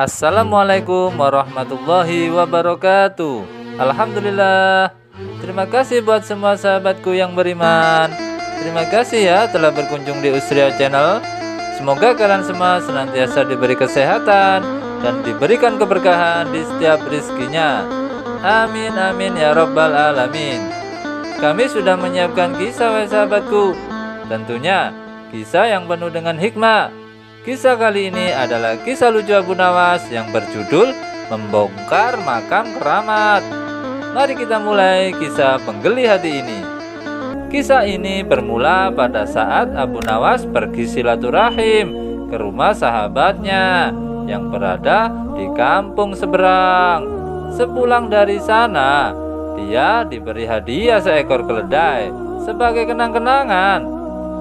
Assalamualaikum warahmatullahi wabarakatuh. Alhamdulillah. Terima kasih buat semua sahabatku yang beriman. Terima kasih ya telah berkunjung di Usria Channel. Semoga kalian semua senantiasa diberi kesehatan dan diberikan keberkahan di setiap rizkinya. Amin amin ya rabbal alamin. Kami sudah menyiapkan kisah wahai sahabatku. Tentunya kisah yang penuh dengan hikmah. Kisah kali ini adalah kisah lucu Abu Nawas yang berjudul Membongkar Makam Keramat. Mari kita mulai kisah penggeli hati ini. Kisah ini bermula pada saat Abu Nawas pergi silaturahim ke rumah sahabatnya yang berada di kampung seberang. Sepulang dari sana, dia diberi hadiah seekor keledai sebagai kenang-kenangan.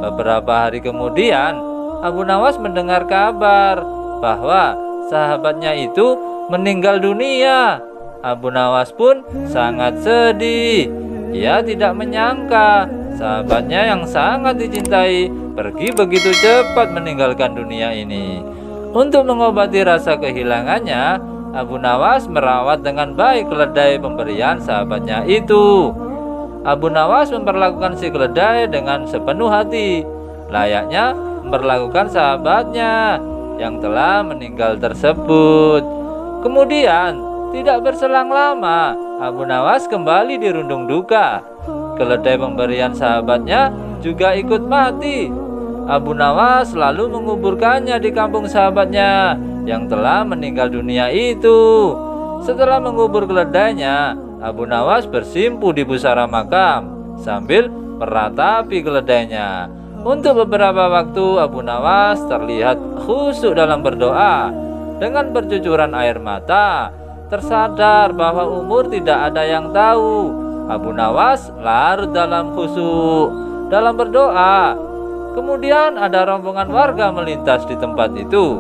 Beberapa hari kemudian, Abu Nawas mendengar kabar bahwa sahabatnya itu meninggal dunia. Abu Nawas pun sangat sedih. Ia tidak menyangka sahabatnya yang sangat dicintai pergi begitu cepat meninggalkan dunia ini. Untuk mengobati rasa kehilangannya, Abu Nawas merawat dengan baik keledai pemberian sahabatnya itu. Abu Nawas memperlakukan si keledai dengan sepenuh hati, layaknya memperlakukan sahabatnya yang telah meninggal tersebut. Kemudian tidak berselang lama, Abu Nawas kembali dirundung duka. Keledai pemberian sahabatnya juga ikut mati. Abu Nawas lalu menguburkannya di kampung sahabatnya yang telah meninggal dunia itu. Setelah mengubur keledainya, Abu Nawas bersimpuh di pusara makam sambil meratapi keledainya. Untuk beberapa waktu Abu Nawas terlihat khusyuk dalam berdoa. Dengan bercucuran air mata, tersadar bahwa umur tidak ada yang tahu. Abu Nawas larut dalam khusyuk dalam berdoa. Kemudian ada rombongan warga melintas di tempat itu.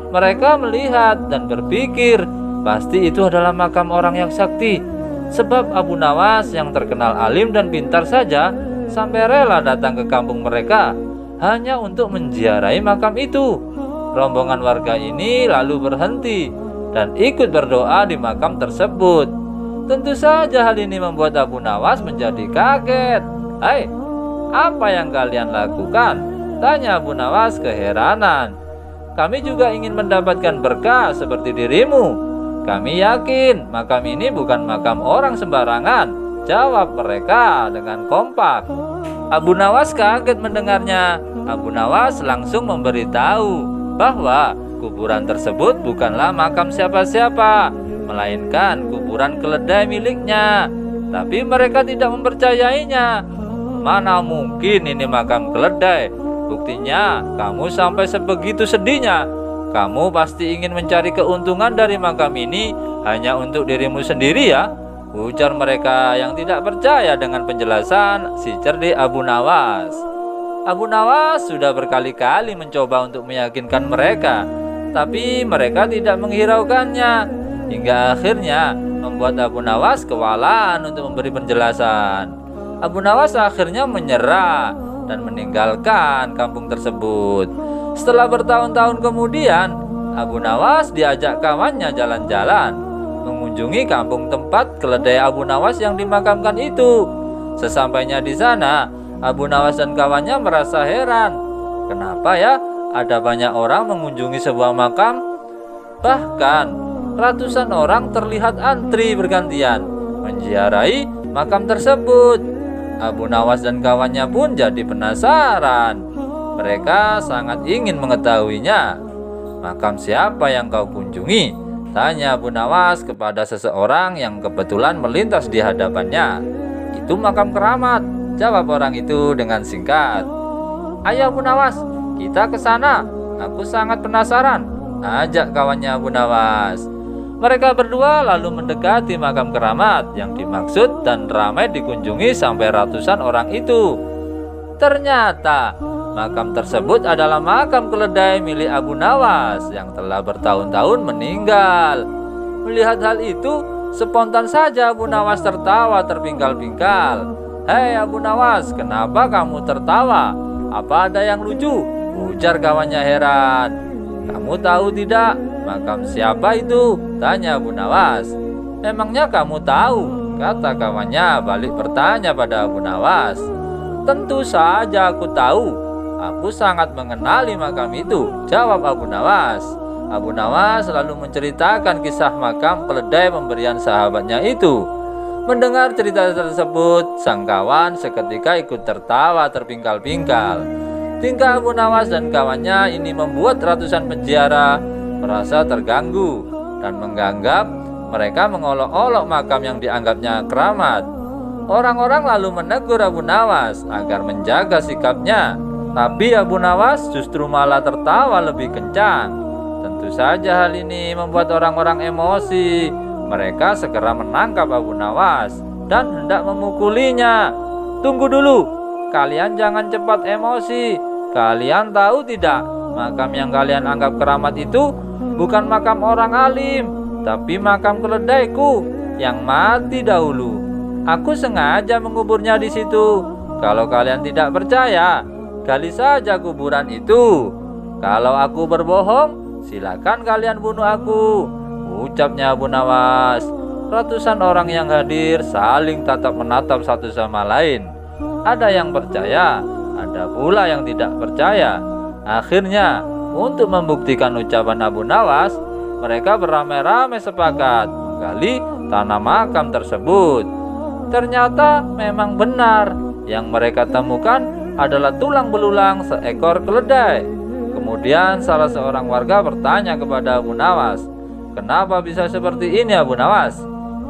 Mereka melihat dan berpikir pasti itu adalah makam orang yang sakti. Sebab Abu Nawas yang terkenal alim dan pintar saja sampai rela datang ke kampung mereka hanya untuk menziarahi makam itu. Rombongan warga ini lalu berhenti dan ikut berdoa di makam tersebut. Tentu saja hal ini membuat Abu Nawas menjadi kaget. "Hai, apa yang kalian lakukan?" tanya Abu Nawas keheranan. "Kami juga ingin mendapatkan berkah seperti dirimu. Kami yakin makam ini bukan makam orang sembarangan," jawab mereka dengan kompak. Abu Nawas kaget mendengarnya. Abu Nawas langsung memberitahu bahwa kuburan tersebut bukanlah makam siapa-siapa, melainkan kuburan keledai miliknya. Tapi mereka tidak mempercayainya. "Mana mungkin ini makam keledai? Buktinya kamu sampai sebegitu sedihnya. Kamu pasti ingin mencari keuntungan dari makam ini hanya untuk dirimu sendiri ya?" ujar mereka yang tidak percaya dengan penjelasan si cerdik Abu Nawas. Abu Nawas sudah berkali-kali mencoba untuk meyakinkan mereka, tapi mereka tidak menghiraukannya. Hingga akhirnya membuat Abu Nawas kewalahan untuk memberi penjelasan. Abu Nawas akhirnya menyerah dan meninggalkan kampung tersebut. Setelah bertahun-tahun kemudian, Abu Nawas diajak kawannya jalan-jalan mengunjungi kampung tempat keledai Abu Nawas yang dimakamkan itu. Sesampainya di sana, Abu Nawas dan kawannya merasa heran. Kenapa ya ada banyak orang mengunjungi sebuah makam? Bahkan ratusan orang terlihat antri bergantian menziarahi makam tersebut. Abu Nawas dan kawannya pun jadi penasaran. Mereka sangat ingin mengetahuinya. "Makam siapa yang kau kunjungi?" tanya Abu Nawas kepada seseorang yang kebetulan melintas di hadapannya. "Itu makam keramat," jawab orang itu dengan singkat. "Ayo Abu Nawas, kita ke sana. Aku sangat penasaran," ajak kawannya Abu Nawas. Mereka berdua lalu mendekati makam keramat yang dimaksud dan ramai dikunjungi sampai ratusan orang itu. Ternyata makam tersebut adalah makam keledai milik Abu Nawas yang telah bertahun-tahun meninggal. Melihat hal itu, spontan saja Abu Nawas tertawa terpingkal-pingkal. "Hei Abu Nawas, kenapa kamu tertawa? Apa ada yang lucu?" ujar kawannya heran. "Kamu tahu tidak, Makam siapa itu? Tanya Abu Nawas. Emangnya kamu tahu? Kata kawannya balik bertanya pada Abu Nawas. Tentu saja aku tahu. Aku sangat mengenali makam itu, jawab Abu Nawas. Abu Nawas lalu menceritakan kisah makam keledai pemberian sahabatnya itu. Mendengar cerita tersebut, sang kawan seketika ikut tertawa terpingkal-pingkal. Tingkah Abu Nawas dan kawannya ini membuat ratusan penjara merasa terganggu dan menganggap mereka mengolok-olok makam yang dianggapnya keramat. Orang-orang lalu menegur Abu Nawas agar menjaga sikapnya, tapi Abu Nawas justru malah tertawa lebih kencang. Tentu saja hal ini membuat orang-orang emosi. Mereka segera menangkap Abu Nawas dan hendak memukulinya. Tunggu dulu, kalian jangan cepat emosi. Kalian tahu tidak, makam yang kalian anggap keramat itu bukan makam orang alim, tapi makam keledaiku yang mati dahulu. Aku sengaja menguburnya di situ. Kalau kalian tidak percaya, gali saja kuburan itu. Kalau aku berbohong, silakan kalian bunuh aku, ucapnya Abu Nawas. Ratusan orang yang hadir saling tatap menatap satu sama lain. Ada yang percaya, ada pula yang tidak percaya. Akhirnya, untuk membuktikan ucapan Abu Nawas, mereka beramai-ramai sepakat menggali tanah makam tersebut. Ternyata memang benar, yang mereka temukan adalah tulang belulang seekor keledai. Kemudian salah seorang warga bertanya kepada Abu Nawas, "Kenapa bisa seperti ini, Abu Nawas?"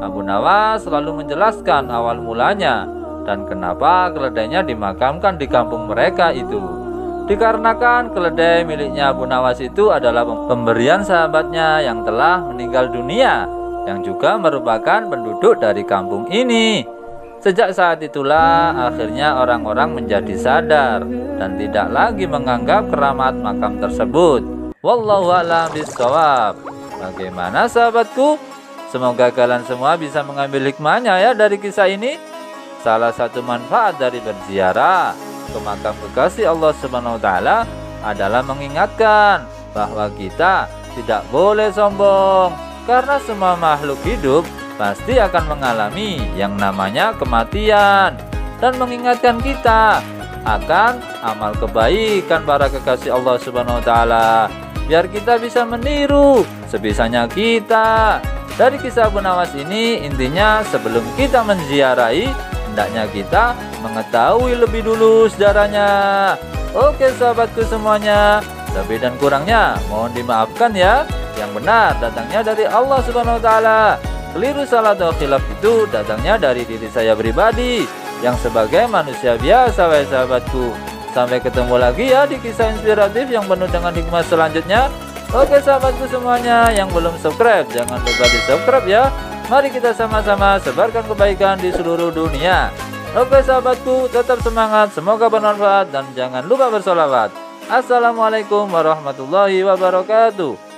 Abu Nawas selalu menjelaskan awal mulanya dan kenapa keledainya dimakamkan di kampung mereka itu. Dikarenakan keledai miliknya Abu Nawas itu adalah pemberian sahabatnya yang telah meninggal dunia, yang juga merupakan penduduk dari kampung ini. Sejak saat itulah akhirnya orang-orang menjadi sadar dan tidak lagi menganggap keramat makam tersebut. Wallahu a'lam bishawab. Bagaimana sahabatku? Semoga kalian semua bisa mengambil hikmahnya ya dari kisah ini. Salah satu manfaat dari berziarah ke makam kekasih Allah Subhanahu wa taala adalah mengingatkan bahwa kita tidak boleh sombong, karena semua makhluk hidup pasti akan mengalami yang namanya kematian, dan mengingatkan kita akan amal kebaikan para kekasih Allah Subhanahu wa taala biar kita bisa meniru sebisanya kita. Dari kisah Abu Nawas ini intinya sebelum kita menziarahi, hendaknya kita mengetahui lebih dulu sejarahnya. Oke sahabatku semuanya, lebih dan kurangnya mohon dimaafkan ya. Yang benar datangnya dari Allah Subhanahu wa taala. Keliru, salah atau khilaf itu datangnya dari diri saya pribadi yang sebagai manusia biasa wahai sahabatku. Sampai ketemu lagi ya di kisah inspiratif yang penuh dengan hikmah selanjutnya. Oke sahabatku semuanya, yang belum subscribe jangan lupa di subscribe ya. Mari kita sama-sama sebarkan kebaikan di seluruh dunia. Oke sahabatku, tetap semangat, semoga bermanfaat, dan jangan lupa bersolawat. Assalamualaikum warahmatullahi wabarakatuh.